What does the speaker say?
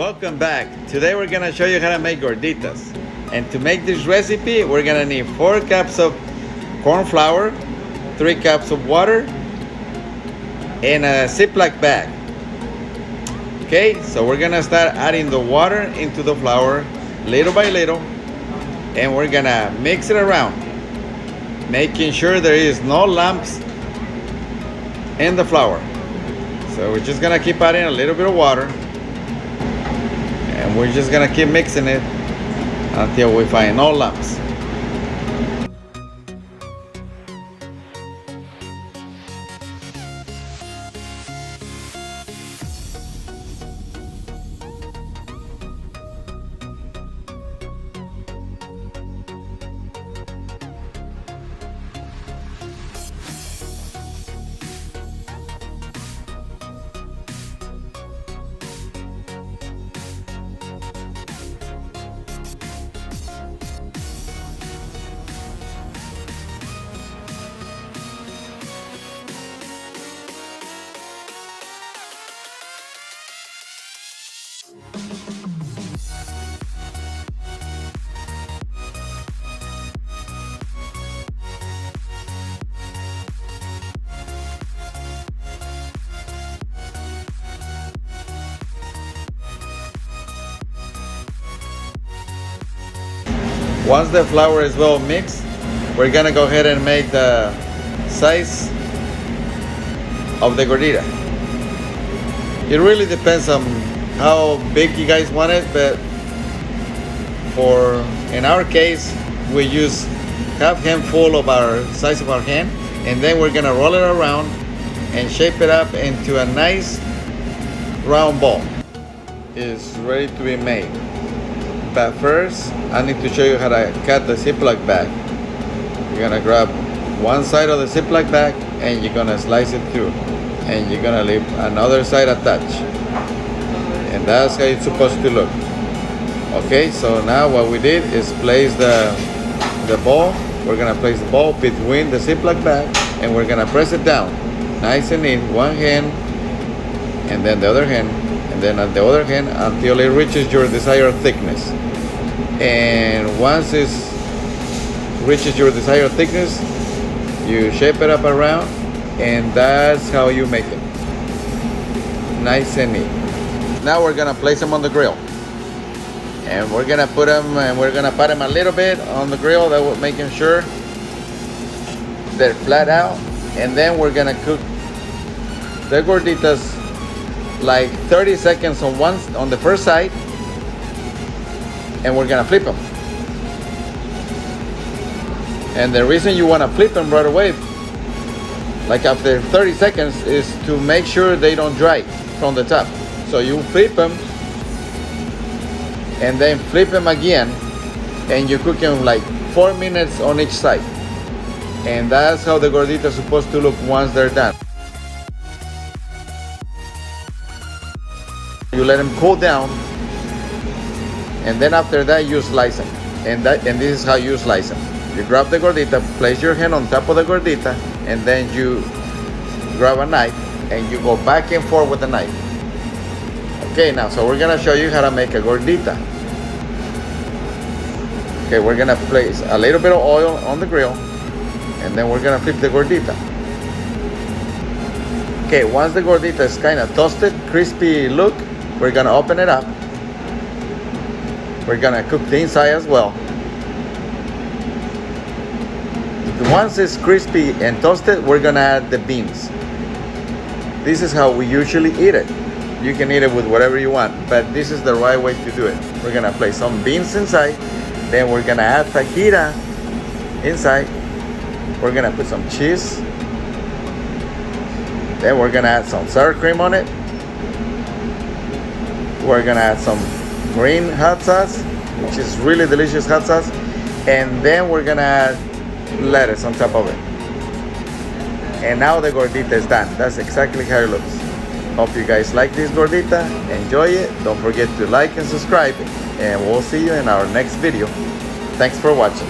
Welcome back. Today we're gonna show you how to make gorditas. And to make this recipe, we're gonna need 4 cups of corn flour, 3 cups of water, and a Ziplock bag. Okay, so we're gonna start adding the water into the flour little by little, and we're gonna mix it around, making sure there is no lumps in the flour. So we're just gonna keep adding a little bit of water, and we're just gonna keep mixing it until we find no lumps. Once the flour is well mixed, we're gonna go ahead and make the size of the gordita. It really depends on how big you guys want it, but in our case, we use half handful of our size of our hand, and then we're gonna roll it around and shape it up into a nice round ball. It's ready to be made. But first, I need to show you how to cut the Ziplock bag. You're gonna grab one side of the Ziplock bag and you're gonna slice it through. And you're gonna leave another side attached. And that's how it's supposed to look. Okay, so now what we did is place the ball. We're gonna place the ball between the Ziplock bag and we're gonna press it down. Nice and neat, one hand and then the other hand. And then on the other hand until it reaches your desired thickness. And once it reaches your desired thickness, you shape it up around, and that's how you make it. Nice and neat. Now we're gonna place them on the grill. And we're gonna put them, and we're gonna pat them a little bit on the grill, that will making sure they're flat out. And then we're gonna cook the gorditas like 30 seconds on the first side, and we're gonna flip them. And the reason you wanna flip them right away, like after 30 seconds, is to make sure they don't dry from the top. So you flip them, and then flip them again, and you cook them like 4 minutes on each side. And that's how the gordita is supposed to look once they're done. You let them cool down, and then after that you slice them. And this is how you slice them. You grab the gordita, place your hand on top of the gordita, and then you grab a knife and you go back and forth with the knife. Okay, now so we're gonna show you how to make a gordita. Okay, we're gonna place a little bit of oil on the grill, and then we're gonna flip the gordita. Okay, once the gordita is kind of toasted, crispy look, we're gonna open it up. We're gonna cook the inside as well. Once it's crispy and toasted, we're gonna add the beans. This is how we usually eat it. You can eat it with whatever you want, but this is the right way to do it. We're gonna place some beans inside, then we're gonna add fajita inside. We're gonna put some cheese. Then we're gonna add some sour cream on it. We're gonna add some green hot sauce, which is really delicious hot sauce, and then we're gonna add lettuce on top of it. And now the gordita is done. That's exactly how it looks. Hope you guys like this gordita. Enjoy it. Don't forget to like and subscribe, and we'll see you in our next video. Thanks for watching.